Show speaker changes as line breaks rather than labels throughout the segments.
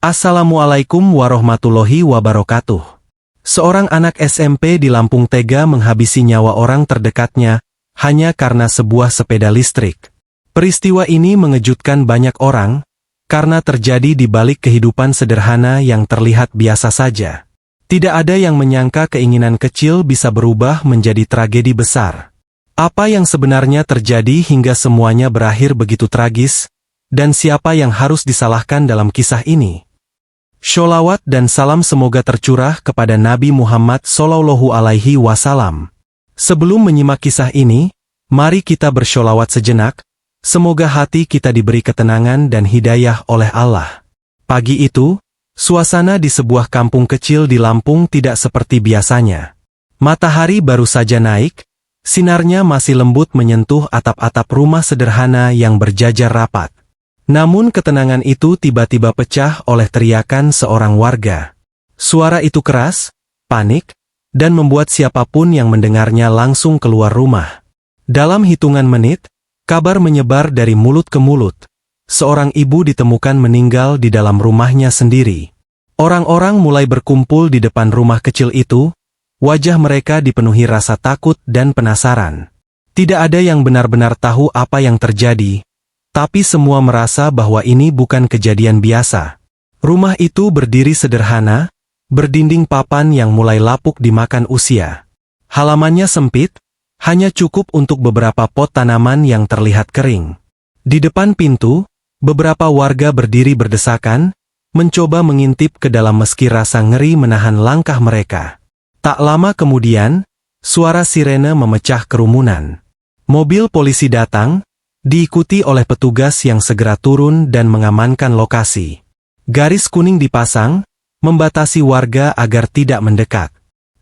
Assalamualaikum warahmatullahi wabarakatuh. Seorang anak SMP di Lampung tega menghabisi nyawa orang terdekatnya hanya karena sebuah sepeda listrik. Peristiwa ini mengejutkan banyak orang karena terjadi di balik kehidupan sederhana yang terlihat biasa saja. Tidak ada yang menyangka keinginan kecil bisa berubah menjadi tragedi besar. Apa yang sebenarnya terjadi hingga semuanya berakhir begitu tragis, dan siapa yang harus disalahkan dalam kisah ini? Sholawat dan salam semoga tercurah kepada Nabi Muhammad SAW. Sebelum menyimak kisah ini, mari kita bersholawat sejenak, semoga hati kita diberi ketenangan dan hidayah oleh Allah. Pagi itu, suasana di sebuah kampung kecil di Lampung tidak seperti biasanya. Matahari baru saja naik, sinarnya masih lembut menyentuh atap-atap rumah sederhana yang berjajar rapat. Namun ketenangan itu tiba-tiba pecah oleh teriakan seorang warga. Suara itu keras, panik, dan membuat siapapun yang mendengarnya langsung keluar rumah. Dalam hitungan menit, kabar menyebar dari mulut ke mulut. Seorang ibu ditemukan meninggal di dalam rumahnya sendiri. Orang-orang mulai berkumpul di depan rumah kecil itu, wajah mereka dipenuhi rasa takut dan penasaran. Tidak ada yang benar-benar tahu apa yang terjadi, tapi semua merasa bahwa ini bukan kejadian biasa. Rumah itu berdiri sederhana, berdinding papan yang mulai lapuk dimakan usia. Halamannya sempit, hanya cukup untuk beberapa pot tanaman yang terlihat kering. Di depan pintu, beberapa warga berdiri berdesakan, mencoba mengintip ke dalam meski rasa ngeri menahan langkah mereka. Tak lama kemudian, suara sirene memecah kerumunan. Mobil polisi datang, diikuti oleh petugas yang segera turun dan mengamankan lokasi. Garis kuning dipasang, membatasi warga agar tidak mendekat.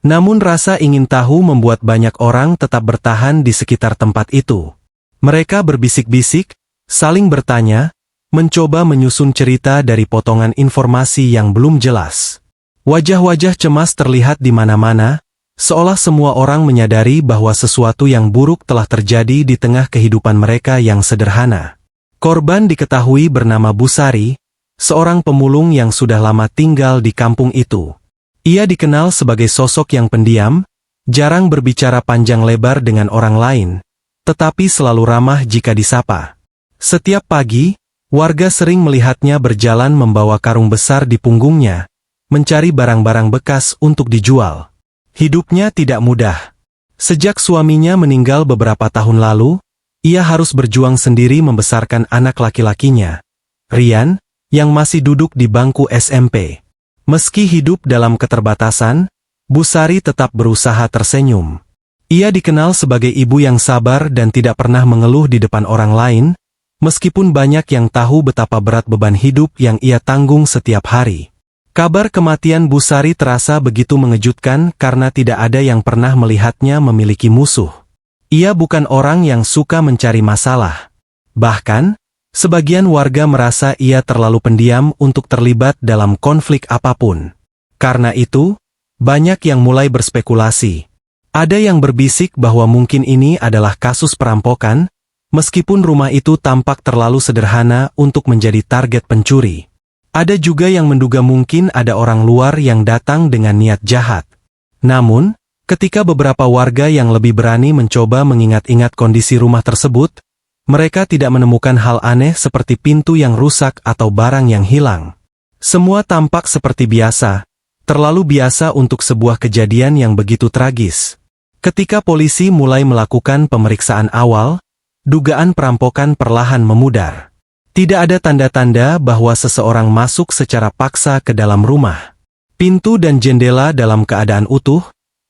Namun rasa ingin tahu membuat banyak orang tetap bertahan di sekitar tempat itu. Mereka berbisik-bisik, saling bertanya, mencoba menyusun cerita dari potongan informasi yang belum jelas. Wajah-wajah cemas terlihat di mana-mana, seolah semua orang menyadari bahwa sesuatu yang buruk telah terjadi di tengah kehidupan mereka yang sederhana. Korban diketahui bernama Busari, seorang pemulung yang sudah lama tinggal di kampung itu. Ia dikenal sebagai sosok yang pendiam, jarang berbicara panjang lebar dengan orang lain, tetapi selalu ramah jika disapa. Setiap pagi, warga sering melihatnya berjalan membawa karung besar di punggungnya, mencari barang-barang bekas untuk dijual. Hidupnya tidak mudah. Sejak suaminya meninggal beberapa tahun lalu, ia harus berjuang sendiri membesarkan anak laki-lakinya, Rian, yang masih duduk di bangku SMP. Meski hidup dalam keterbatasan, Busari tetap berusaha tersenyum. Ia dikenal sebagai ibu yang sabar dan tidak pernah mengeluh di depan orang lain, meskipun banyak yang tahu betapa berat beban hidup yang ia tanggung setiap hari. Kabar kematian Busari terasa begitu mengejutkan karena tidak ada yang pernah melihatnya memiliki musuh. Ia bukan orang yang suka mencari masalah. Bahkan, sebagian warga merasa ia terlalu pendiam untuk terlibat dalam konflik apapun. Karena itu, banyak yang mulai berspekulasi. Ada yang berbisik bahwa mungkin ini adalah kasus perampokan, meskipun rumah itu tampak terlalu sederhana untuk menjadi target pencuri. Ada juga yang menduga mungkin ada orang luar yang datang dengan niat jahat. Namun, ketika beberapa warga yang lebih berani mencoba mengingat-ingat kondisi rumah tersebut, mereka tidak menemukan hal aneh seperti pintu yang rusak atau barang yang hilang. Semua tampak seperti biasa, terlalu biasa untuk sebuah kejadian yang begitu tragis. Ketika polisi mulai melakukan pemeriksaan awal, dugaan perampokan perlahan memudar. Tidak ada tanda-tanda bahwa seseorang masuk secara paksa ke dalam rumah. Pintu dan jendela dalam keadaan utuh,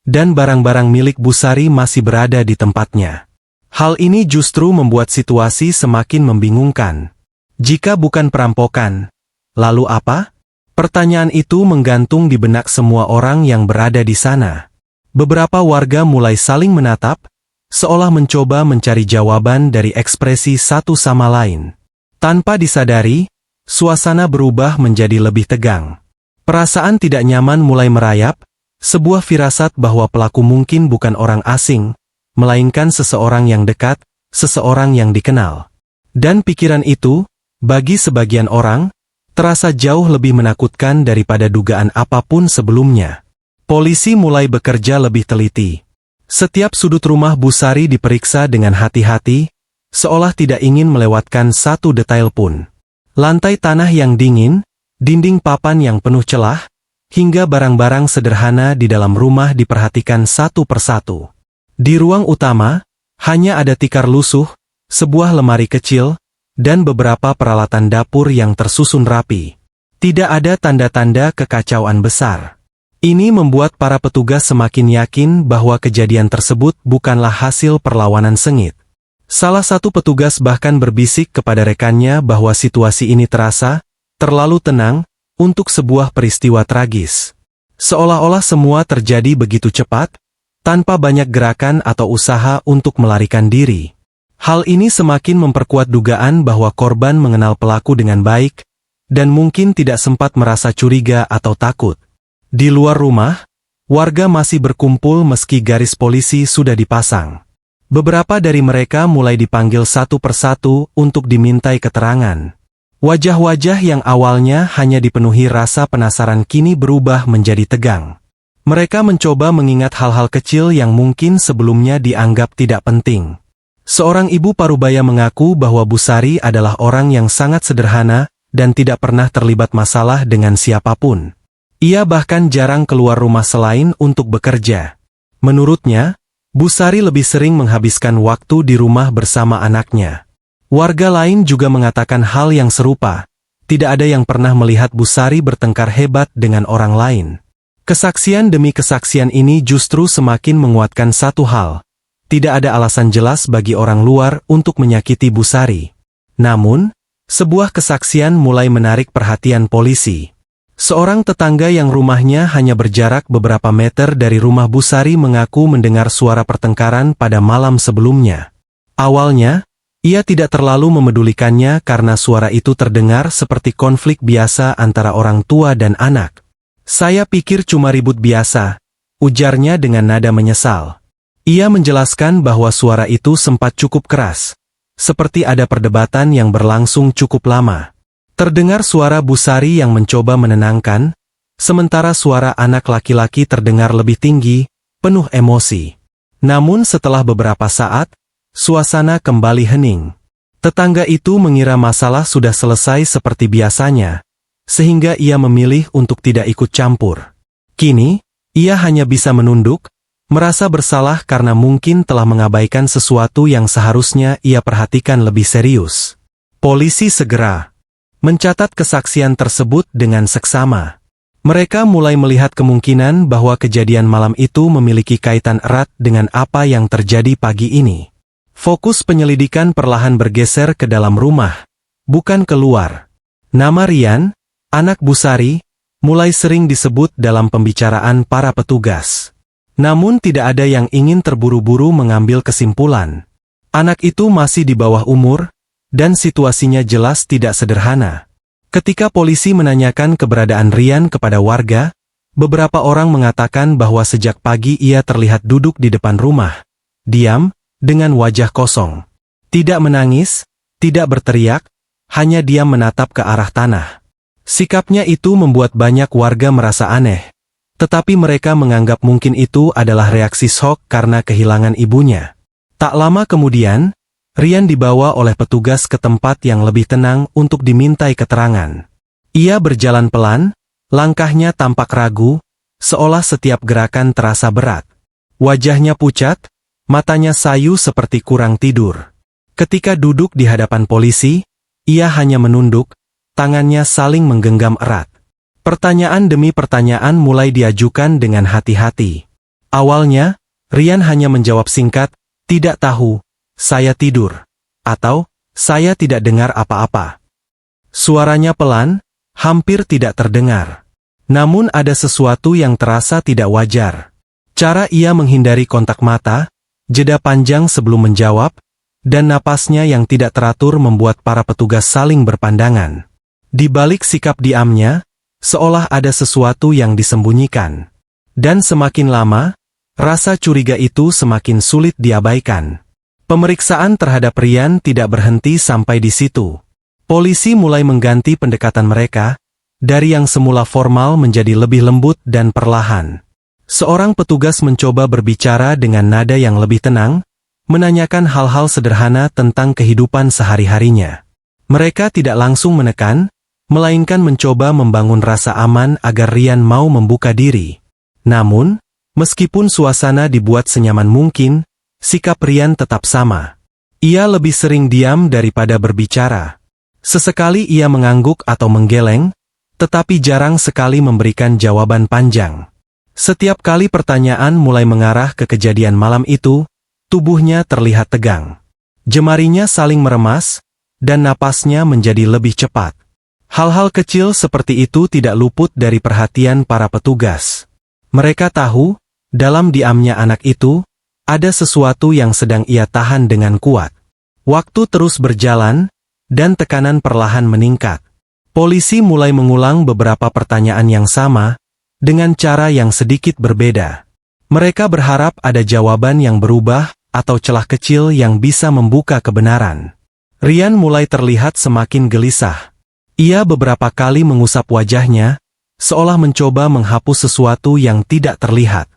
dan barang-barang milik Busari masih berada di tempatnya. Hal ini justru membuat situasi semakin membingungkan. Jika bukan perampokan, lalu apa? Pertanyaan itu menggantung di benak semua orang yang berada di sana. Beberapa warga mulai saling menatap, seolah mencoba mencari jawaban dari ekspresi satu sama lain. Tanpa disadari, suasana berubah menjadi lebih tegang. Perasaan tidak nyaman mulai merayap, sebuah firasat bahwa pelaku mungkin bukan orang asing, melainkan seseorang yang dekat, seseorang yang dikenal. Dan pikiran itu, bagi sebagian orang, terasa jauh lebih menakutkan daripada dugaan apapun sebelumnya. Polisi mulai bekerja lebih teliti. Setiap sudut rumah Bu Sari diperiksa dengan hati-hati, seolah tidak ingin melewatkan satu detail pun. Lantai tanah yang dingin, dinding papan yang penuh celah, hingga barang-barang sederhana di dalam rumah diperhatikan satu persatu. Di ruang utama, hanya ada tikar lusuh, sebuah lemari kecil, dan beberapa peralatan dapur yang tersusun rapi. Tidak ada tanda-tanda kekacauan besar. Ini membuat para petugas semakin yakin bahwa kejadian tersebut bukanlah hasil perlawanan sengit. Salah satu petugas bahkan berbisik kepada rekannya bahwa situasi ini terasa terlalu tenang untuk sebuah peristiwa tragis. Seolah-olah semua terjadi begitu cepat, tanpa banyak gerakan atau usaha untuk melarikan diri. Hal ini semakin memperkuat dugaan bahwa korban mengenal pelaku dengan baik, dan mungkin tidak sempat merasa curiga atau takut. Di luar rumah, warga masih berkumpul meski garis polisi sudah dipasang. Beberapa dari mereka mulai dipanggil satu persatu untuk dimintai keterangan. Wajah-wajah yang awalnya hanya dipenuhi rasa penasaran kini berubah menjadi tegang. Mereka mencoba mengingat hal-hal kecil yang mungkin sebelumnya dianggap tidak penting. Seorang ibu parubaya mengaku bahwa Bu Sari adalah orang yang sangat sederhana dan tidak pernah terlibat masalah dengan siapapun. Ia bahkan jarang keluar rumah selain untuk bekerja. Menurutnya, Bu Sari lebih sering menghabiskan waktu di rumah bersama anaknya. Warga lain juga mengatakan hal yang serupa. Tidak ada yang pernah melihat Bu Sari bertengkar hebat dengan orang lain. Kesaksian demi kesaksian ini justru semakin menguatkan satu hal. Tidak ada alasan jelas bagi orang luar untuk menyakiti Bu Sari. Namun, sebuah kesaksian mulai menarik perhatian polisi. Seorang tetangga yang rumahnya hanya berjarak beberapa meter dari rumah Bu Sari mengaku mendengar suara pertengkaran pada malam sebelumnya. Awalnya, ia tidak terlalu memedulikannya karena suara itu terdengar seperti konflik biasa antara orang tua dan anak. "Saya pikir cuma ribut biasa," ujarnya dengan nada menyesal. Ia menjelaskan bahwa suara itu sempat cukup keras, seperti ada perdebatan yang berlangsung cukup lama. Terdengar suara Bu Sari yang mencoba menenangkan, sementara suara anak laki-laki terdengar lebih tinggi, penuh emosi. Namun setelah beberapa saat, suasana kembali hening. Tetangga itu mengira masalah sudah selesai seperti biasanya, sehingga ia memilih untuk tidak ikut campur. Kini, ia hanya bisa menunduk, merasa bersalah karena mungkin telah mengabaikan sesuatu yang seharusnya ia perhatikan lebih serius. Polisi segera mencatat kesaksian tersebut dengan seksama. Mereka mulai melihat kemungkinan bahwa kejadian malam itu memiliki kaitan erat dengan apa yang terjadi pagi ini. Fokus penyelidikan perlahan bergeser ke dalam rumah, bukan keluar. Nama Rian, anak Bu Sari, mulai sering disebut dalam pembicaraan para petugas. Namun tidak ada yang ingin terburu-buru mengambil kesimpulan. Anak itu masih di bawah umur, dan situasinya jelas tidak sederhana. Ketika polisi menanyakan keberadaan Rian kepada warga, beberapa orang mengatakan bahwa sejak pagi ia terlihat duduk di depan rumah, diam, dengan wajah kosong. Tidak menangis, tidak berteriak, hanya diam menatap ke arah tanah. Sikapnya itu membuat banyak warga merasa aneh, tetapi mereka menganggap mungkin itu adalah reaksi shock karena kehilangan ibunya. Tak lama kemudian, Rian dibawa oleh petugas ke tempat yang lebih tenang untuk dimintai keterangan. Ia berjalan pelan, langkahnya tampak ragu, seolah setiap gerakan terasa berat. Wajahnya pucat, matanya sayu seperti kurang tidur. Ketika duduk di hadapan polisi, ia hanya menunduk, tangannya saling menggenggam erat. Pertanyaan demi pertanyaan mulai diajukan dengan hati-hati. Awalnya, Rian hanya menjawab singkat, "Tidak tahu, saya tidur," atau "Saya tidak dengar apa-apa." Suaranya pelan, hampir tidak terdengar. Namun ada sesuatu yang terasa tidak wajar. Cara ia menghindari kontak mata, jeda panjang sebelum menjawab, dan napasnya yang tidak teratur membuat para petugas saling berpandangan. Di balik sikap diamnya, seolah ada sesuatu yang disembunyikan. Dan semakin lama, rasa curiga itu semakin sulit diabaikan. Pemeriksaan terhadap Rian tidak berhenti sampai di situ. Polisi mulai mengganti pendekatan mereka, dari yang semula formal menjadi lebih lembut dan perlahan. Seorang petugas mencoba berbicara dengan nada yang lebih tenang, menanyakan hal-hal sederhana tentang kehidupan sehari-harinya. Mereka tidak langsung menekan, melainkan mencoba membangun rasa aman agar Rian mau membuka diri. Namun, meskipun suasana dibuat senyaman mungkin, sikap Rian tetap sama. Ia lebih sering diam daripada berbicara. Sesekali ia mengangguk atau menggeleng, tetapi jarang sekali memberikan jawaban panjang. Setiap kali pertanyaan mulai mengarah ke kejadian malam itu, tubuhnya terlihat tegang. Jemarinya saling meremas, dan napasnya menjadi lebih cepat. Hal-hal kecil seperti itu tidak luput dari perhatian para petugas. Mereka tahu, dalam diamnya anak itu, ada sesuatu yang sedang ia tahan dengan kuat. Waktu terus berjalan, dan tekanan perlahan meningkat. Polisi mulai mengulang beberapa pertanyaan yang sama, dengan cara yang sedikit berbeda. Mereka berharap ada jawaban yang berubah, atau celah kecil yang bisa membuka kebenaran. Rian mulai terlihat semakin gelisah. Ia beberapa kali mengusap wajahnya, seolah mencoba menghapus sesuatu yang tidak terlihat.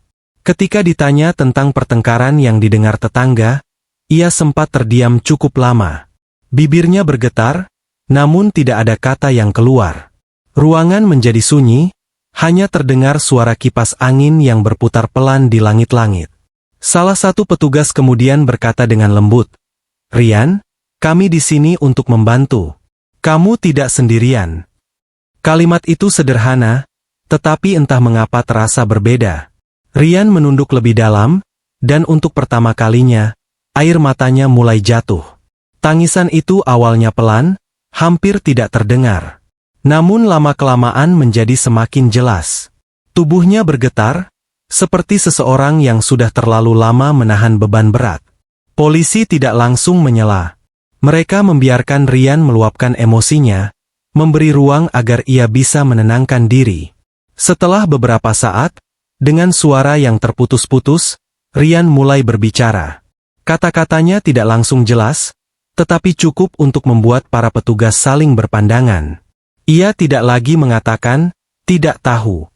Ketika ditanya tentang pertengkaran yang didengar tetangga, ia sempat terdiam cukup lama. Bibirnya bergetar, namun tidak ada kata yang keluar. Ruangan menjadi sunyi, hanya terdengar suara kipas angin yang berputar pelan di langit-langit. Salah satu petugas kemudian berkata dengan lembut, "Rian, kami di sini untuk membantu. Kamu tidak sendirian." Kalimat itu sederhana, tetapi entah mengapa terasa berbeda. Rian menunduk lebih dalam, dan untuk pertama kalinya, air matanya mulai jatuh. Tangisan itu awalnya pelan, hampir tidak terdengar. Namun lama-kelamaan menjadi semakin jelas. Tubuhnya bergetar, seperti seseorang yang sudah terlalu lama menahan beban berat. Polisi tidak langsung menyela. Mereka membiarkan Rian meluapkan emosinya, memberi ruang agar ia bisa menenangkan diri. Setelah beberapa saat, dengan suara yang terputus-putus, Rian mulai berbicara. Kata-katanya tidak langsung jelas, tetapi cukup untuk membuat para petugas saling berpandangan. Ia tidak lagi mengatakan, "Tidak tahu."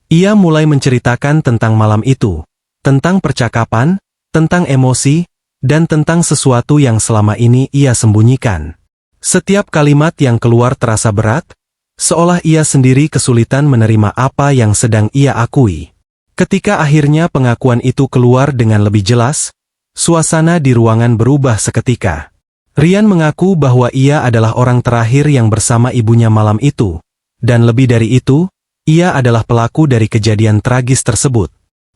Ia mulai menceritakan tentang malam itu, tentang percakapan, tentang emosi, dan tentang sesuatu yang selama ini ia sembunyikan. Setiap kalimat yang keluar terasa berat, seolah ia sendiri kesulitan menerima apa yang sedang ia akui. Ketika akhirnya pengakuan itu keluar dengan lebih jelas, suasana di ruangan berubah seketika. Rian mengaku bahwa ia adalah orang terakhir yang bersama ibunya malam itu, dan lebih dari itu, ia adalah pelaku dari kejadian tragis tersebut.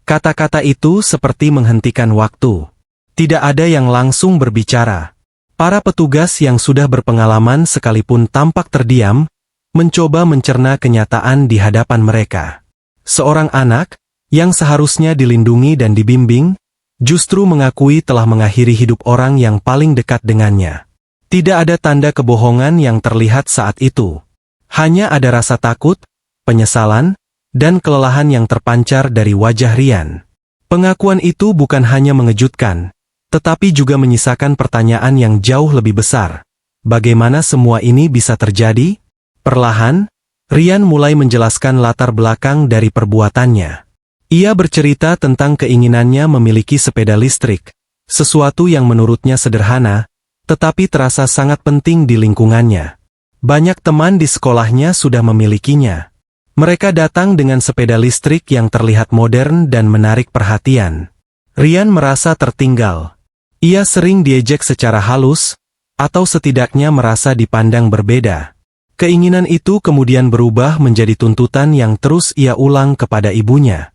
Kata-kata itu seperti menghentikan waktu. Tidak ada yang langsung berbicara. Para petugas yang sudah berpengalaman sekalipun tampak terdiam, mencoba mencerna kenyataan di hadapan mereka. Seorang anak, yang seharusnya dilindungi dan dibimbing, justru mengakui telah mengakhiri hidup orang yang paling dekat dengannya. Tidak ada tanda kebohongan yang terlihat saat itu. Hanya ada rasa takut, penyesalan, dan kelelahan yang terpancar dari wajah Rian. Pengakuan itu bukan hanya mengejutkan, tetapi juga menyisakan pertanyaan yang jauh lebih besar. Bagaimana semua ini bisa terjadi? Perlahan, Rian mulai menjelaskan latar belakang dari perbuatannya. Ia bercerita tentang keinginannya memiliki sepeda listrik, sesuatu yang menurutnya sederhana, tetapi terasa sangat penting di lingkungannya. Banyak teman di sekolahnya sudah memilikinya. Mereka datang dengan sepeda listrik yang terlihat modern dan menarik perhatian. Rian merasa tertinggal. Ia sering diejek secara halus, atau setidaknya merasa dipandang berbeda. Keinginan itu kemudian berubah menjadi tuntutan yang terus ia ulang kepada ibunya.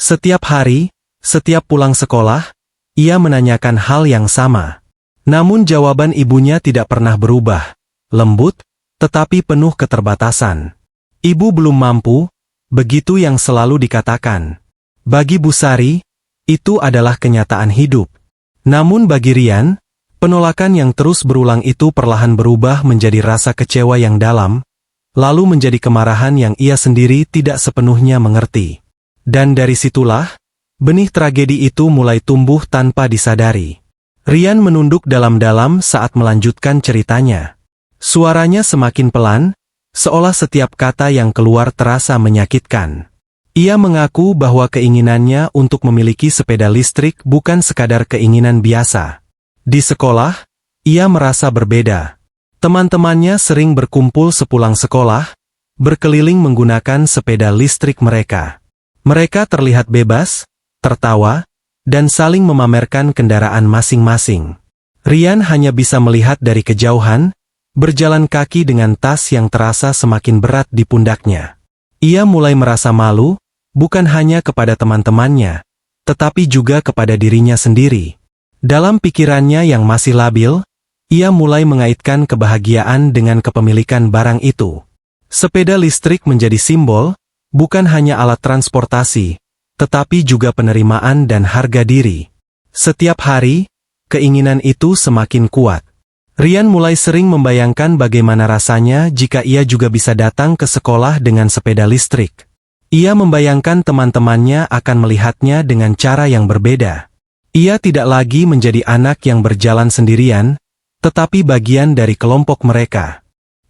Setiap hari, setiap pulang sekolah, ia menanyakan hal yang sama. Namun jawaban ibunya tidak pernah berubah, lembut, tetapi penuh keterbatasan. Ibu belum mampu, begitu yang selalu dikatakan. Bagi Bu Sari, itu adalah kenyataan hidup. Namun bagi Rian, penolakan yang terus berulang itu perlahan berubah menjadi rasa kecewa yang dalam, lalu menjadi kemarahan yang ia sendiri tidak sepenuhnya mengerti. Dan dari situlah, benih tragedi itu mulai tumbuh tanpa disadari. Rian menunduk dalam-dalam saat melanjutkan ceritanya. Suaranya semakin pelan, seolah setiap kata yang keluar terasa menyakitkan. Ia mengaku bahwa keinginannya untuk memiliki sepeda listrik bukan sekadar keinginan biasa. Di sekolah, ia merasa berbeda. Teman-temannya sering berkumpul sepulang sekolah, berkeliling menggunakan sepeda listrik mereka. Mereka terlihat bebas, tertawa, dan saling memamerkan kendaraan masing-masing. Rian hanya bisa melihat dari kejauhan, berjalan kaki dengan tas yang terasa semakin berat di pundaknya. Ia mulai merasa malu, bukan hanya kepada teman-temannya, tetapi juga kepada dirinya sendiri. Dalam pikirannya yang masih labil, ia mulai mengaitkan kebahagiaan dengan kepemilikan barang itu. Sepeda listrik menjadi simbol, bukan hanya alat transportasi, tetapi juga penerimaan dan harga diri. Setiap hari, keinginan itu semakin kuat. Rian mulai sering membayangkan bagaimana rasanya jika ia juga bisa datang ke sekolah dengan sepeda listrik. Ia membayangkan teman-temannya akan melihatnya dengan cara yang berbeda. Ia tidak lagi menjadi anak yang berjalan sendirian, tetapi bagian dari kelompok mereka.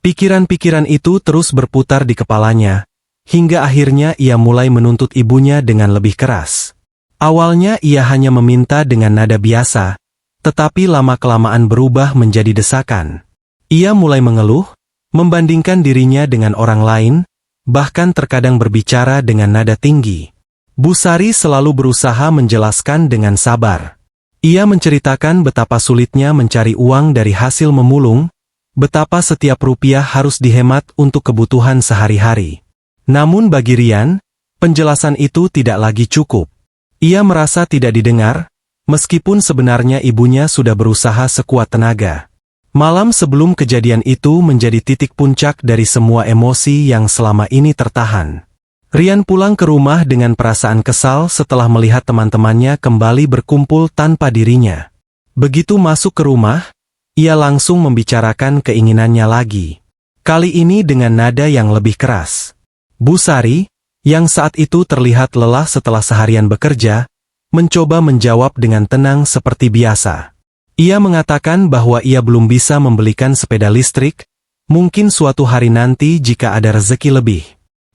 Pikiran-pikiran itu terus berputar di kepalanya, hingga akhirnya ia mulai menuntut ibunya dengan lebih keras. Awalnya ia hanya meminta dengan nada biasa, tetapi lama-kelamaan berubah menjadi desakan. Ia mulai mengeluh, membandingkan dirinya dengan orang lain, bahkan terkadang berbicara dengan nada tinggi. Bu Sari selalu berusaha menjelaskan dengan sabar. Ia menceritakan betapa sulitnya mencari uang dari hasil memulung, betapa setiap rupiah harus dihemat untuk kebutuhan sehari-hari. Namun bagi Rian, penjelasan itu tidak lagi cukup. Ia merasa tidak didengar, meskipun sebenarnya ibunya sudah berusaha sekuat tenaga. Malam sebelum kejadian itu menjadi titik puncak dari semua emosi yang selama ini tertahan. Rian pulang ke rumah dengan perasaan kesal setelah melihat teman-temannya kembali berkumpul tanpa dirinya. Begitu masuk ke rumah, ia langsung membicarakan keinginannya lagi. Kali ini dengan nada yang lebih keras. Bu Sari, yang saat itu terlihat lelah setelah seharian bekerja, mencoba menjawab dengan tenang seperti biasa. Ia mengatakan bahwa ia belum bisa membelikan sepeda listrik, mungkin suatu hari nanti jika ada rezeki lebih.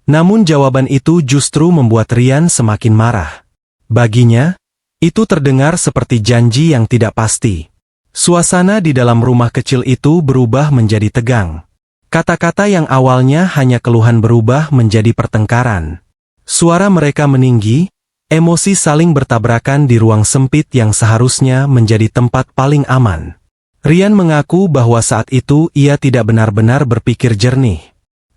Namun jawaban itu justru membuat Rian semakin marah. Baginya, itu terdengar seperti janji yang tidak pasti. Suasana di dalam rumah kecil itu berubah menjadi tegang. Kata-kata yang awalnya hanya keluhan berubah menjadi pertengkaran. Suara mereka meninggi, emosi saling bertabrakan di ruang sempit yang seharusnya menjadi tempat paling aman. Rian mengaku bahwa saat itu ia tidak benar-benar berpikir jernih.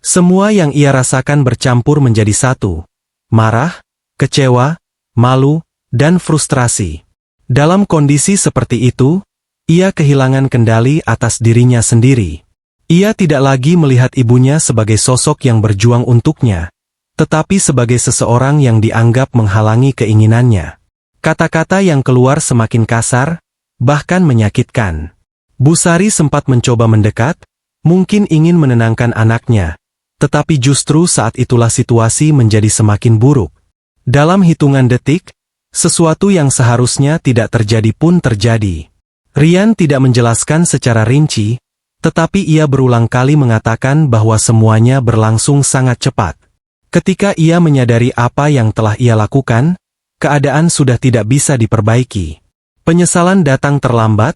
Semua yang ia rasakan bercampur menjadi satu: marah, kecewa, malu, dan frustrasi. Dalam kondisi seperti itu, ia kehilangan kendali atas dirinya sendiri. Ia tidak lagi melihat ibunya sebagai sosok yang berjuang untuknya, tetapi sebagai seseorang yang dianggap menghalangi keinginannya. Kata-kata yang keluar semakin kasar, bahkan menyakitkan. Bu Sari sempat mencoba mendekat, mungkin ingin menenangkan anaknya, tetapi justru saat itulah situasi menjadi semakin buruk. Dalam hitungan detik, sesuatu yang seharusnya tidak terjadi pun terjadi. Rian tidak menjelaskan secara rinci, tetapi ia berulang kali mengatakan bahwa semuanya berlangsung sangat cepat. Ketika ia menyadari apa yang telah ia lakukan, keadaan sudah tidak bisa diperbaiki. Penyesalan datang terlambat,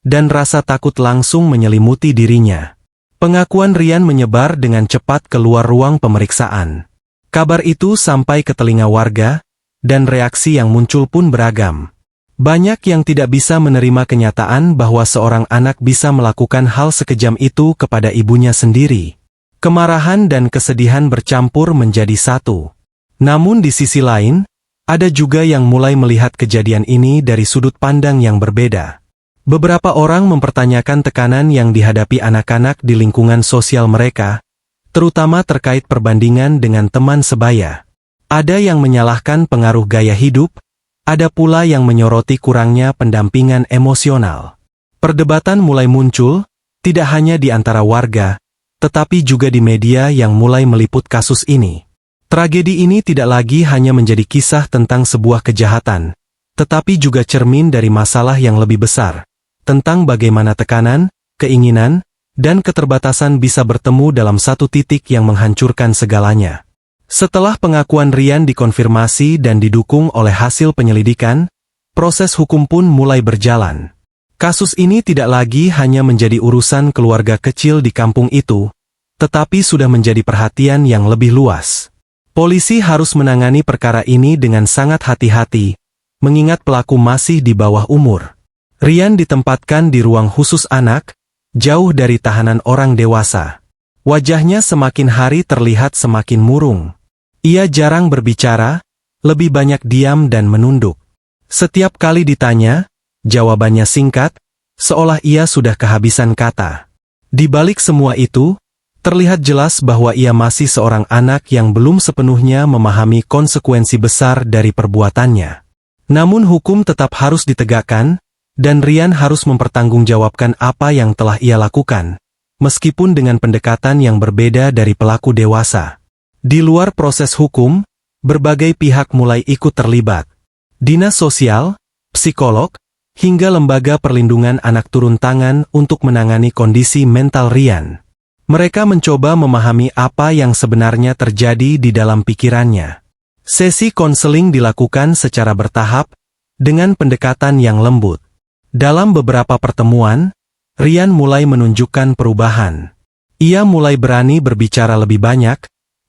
dan rasa takut langsung menyelimuti dirinya. Pengakuan Rian menyebar dengan cepat keluar ruang pemeriksaan. Kabar itu sampai ke telinga warga, dan reaksi yang muncul pun beragam. Banyak yang tidak bisa menerima kenyataan bahwa seorang anak bisa melakukan hal sekejam itu kepada ibunya sendiri. Kemarahan dan kesedihan bercampur menjadi satu. Namun di sisi lain, ada juga yang mulai melihat kejadian ini dari sudut pandang yang berbeda. Beberapa orang mempertanyakan tekanan yang dihadapi anak-anak di lingkungan sosial mereka, terutama terkait perbandingan dengan teman sebaya. Ada yang menyalahkan pengaruh gaya hidup, ada pula yang menyoroti kurangnya pendampingan emosional. Perdebatan mulai muncul, tidak hanya di antara warga, tetapi juga di media yang mulai meliput kasus ini. Tragedi ini tidak lagi hanya menjadi kisah tentang sebuah kejahatan, tetapi juga cermin dari masalah yang lebih besar, tentang bagaimana tekanan, keinginan, dan keterbatasan bisa bertemu dalam satu titik yang menghancurkan segalanya. Setelah pengakuan Rian dikonfirmasi dan didukung oleh hasil penyelidikan, proses hukum pun mulai berjalan. Kasus ini tidak lagi hanya menjadi urusan keluarga kecil di kampung itu, tetapi sudah menjadi perhatian yang lebih luas. Polisi harus menangani perkara ini dengan sangat hati-hati, mengingat pelaku masih di bawah umur. Rian ditempatkan di ruang khusus anak, jauh dari tahanan orang dewasa. Wajahnya semakin hari terlihat semakin murung. Ia jarang berbicara, lebih banyak diam dan menunduk. Setiap kali ditanya, jawabannya singkat, seolah ia sudah kehabisan kata. Di balik semua itu, terlihat jelas bahwa ia masih seorang anak yang belum sepenuhnya memahami konsekuensi besar dari perbuatannya. Namun hukum tetap harus ditegakkan, dan Rian harus mempertanggungjawabkan apa yang telah ia lakukan, meskipun dengan pendekatan yang berbeda dari pelaku dewasa. Di luar proses hukum, berbagai pihak mulai ikut terlibat. Dinas sosial, psikolog, hingga lembaga perlindungan anak turun tangan untuk menangani kondisi mental Rian. Mereka mencoba memahami apa yang sebenarnya terjadi di dalam pikirannya. Sesi konseling dilakukan secara bertahap, dengan pendekatan yang lembut. Dalam beberapa pertemuan, Rian mulai menunjukkan perubahan. Ia mulai berani berbicara lebih banyak,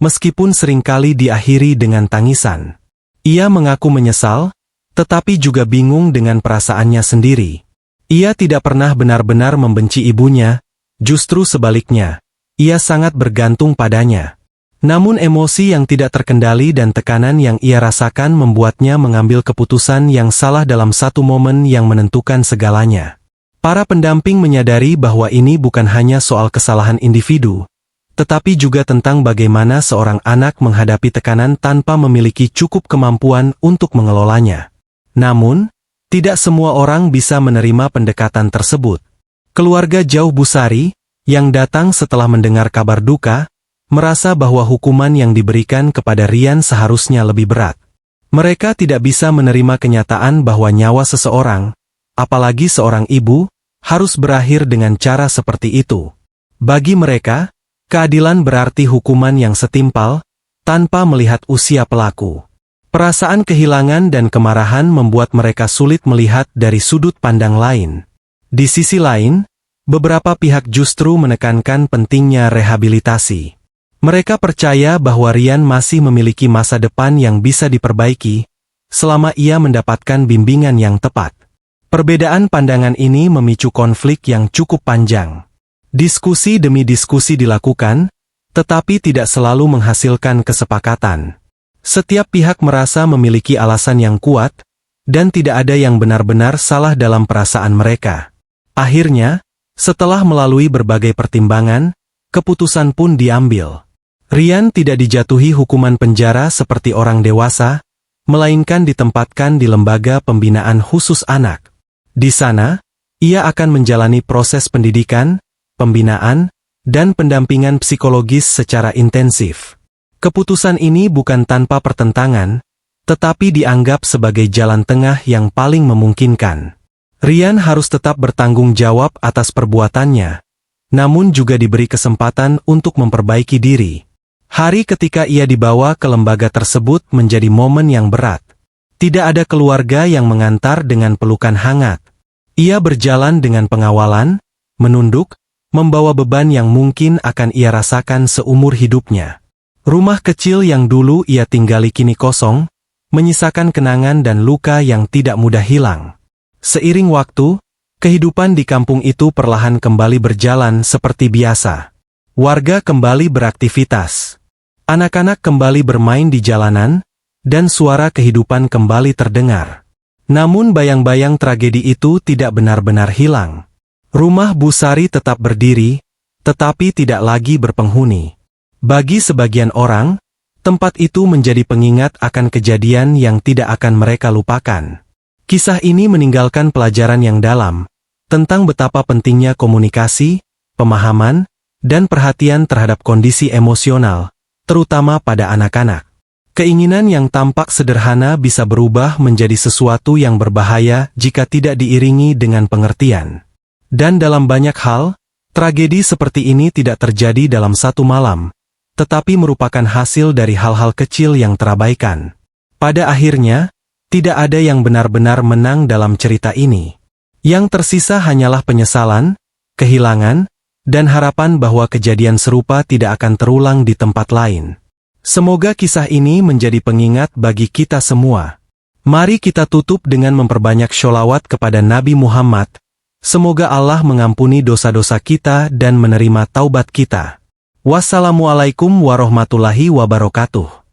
meskipun seringkali diakhiri dengan tangisan. Ia mengaku menyesal, tetapi juga bingung dengan perasaannya sendiri. Ia tidak pernah benar-benar membenci ibunya, justru sebaliknya, ia sangat bergantung padanya. Namun emosi yang tidak terkendali dan tekanan yang ia rasakan membuatnya mengambil keputusan yang salah dalam satu momen yang menentukan segalanya. Para pendamping menyadari bahwa ini bukan hanya soal kesalahan individu, tetapi juga tentang bagaimana seorang anak menghadapi tekanan tanpa memiliki cukup kemampuan untuk mengelolanya. Namun, tidak semua orang bisa menerima pendekatan tersebut. Keluarga Jauh Busari, yang datang setelah mendengar kabar duka, merasa bahwa hukuman yang diberikan kepada Rian seharusnya lebih berat. Mereka tidak bisa menerima kenyataan bahwa nyawa seseorang, apalagi seorang ibu, harus berakhir dengan cara seperti itu. Bagi mereka, keadilan berarti hukuman yang setimpal, tanpa melihat usia pelaku. Perasaan kehilangan dan kemarahan membuat mereka sulit melihat dari sudut pandang lain. Di sisi lain, beberapa pihak justru menekankan pentingnya rehabilitasi. Mereka percaya bahwa Rian masih memiliki masa depan yang bisa diperbaiki, selama ia mendapatkan bimbingan yang tepat. Perbedaan pandangan ini memicu konflik yang cukup panjang. Diskusi demi diskusi dilakukan, tetapi tidak selalu menghasilkan kesepakatan. Setiap pihak merasa memiliki alasan yang kuat, dan tidak ada yang benar-benar salah dalam perasaan mereka. Akhirnya, setelah melalui berbagai pertimbangan, keputusan pun diambil. Rian tidak dijatuhi hukuman penjara seperti orang dewasa, melainkan ditempatkan di lembaga pembinaan khusus anak. Di sana, ia akan menjalani proses pendidikan, pembinaan, dan pendampingan psikologis secara intensif. Keputusan ini bukan tanpa pertentangan, tetapi dianggap sebagai jalan tengah yang paling memungkinkan. Rian harus tetap bertanggung jawab atas perbuatannya, namun juga diberi kesempatan untuk memperbaiki diri. Hari ketika ia dibawa ke lembaga tersebut menjadi momen yang berat. Tidak ada keluarga yang mengantar dengan pelukan hangat. Ia berjalan dengan pengawalan, menunduk, membawa beban yang mungkin akan ia rasakan seumur hidupnya. Rumah kecil yang dulu ia tinggali kini kosong, menyisakan kenangan dan luka yang tidak mudah hilang. Seiring waktu, kehidupan di kampung itu perlahan kembali berjalan seperti biasa. Warga kembali beraktivitas. Anak-anak kembali bermain di jalanan, dan suara kehidupan kembali terdengar. Namun bayang-bayang tragedi itu tidak benar-benar hilang. Rumah Busari tetap berdiri, tetapi tidak lagi berpenghuni. Bagi sebagian orang, tempat itu menjadi pengingat akan kejadian yang tidak akan mereka lupakan. Kisah ini meninggalkan pelajaran yang dalam, tentang betapa pentingnya komunikasi, pemahaman, dan perhatian terhadap kondisi emosional, terutama pada anak-anak. Keinginan yang tampak sederhana bisa berubah menjadi sesuatu yang berbahaya jika tidak diiringi dengan pengertian. Dan dalam banyak hal, Tragedi seperti ini tidak terjadi dalam satu malam, tetapi merupakan hasil dari hal-hal kecil yang terabaikan. Pada akhirnya, tidak ada yang benar-benar menang dalam cerita ini. Yang tersisa hanyalah penyesalan, kehilangan, dan harapan bahwa kejadian serupa tidak akan terulang di tempat lain. Semoga kisah ini menjadi pengingat bagi kita semua. Mari kita tutup dengan memperbanyak sholawat kepada Nabi Muhammad. Semoga Allah mengampuni dosa-dosa kita dan menerima taubat kita. Wassalamualaikum warahmatullahi wabarakatuh.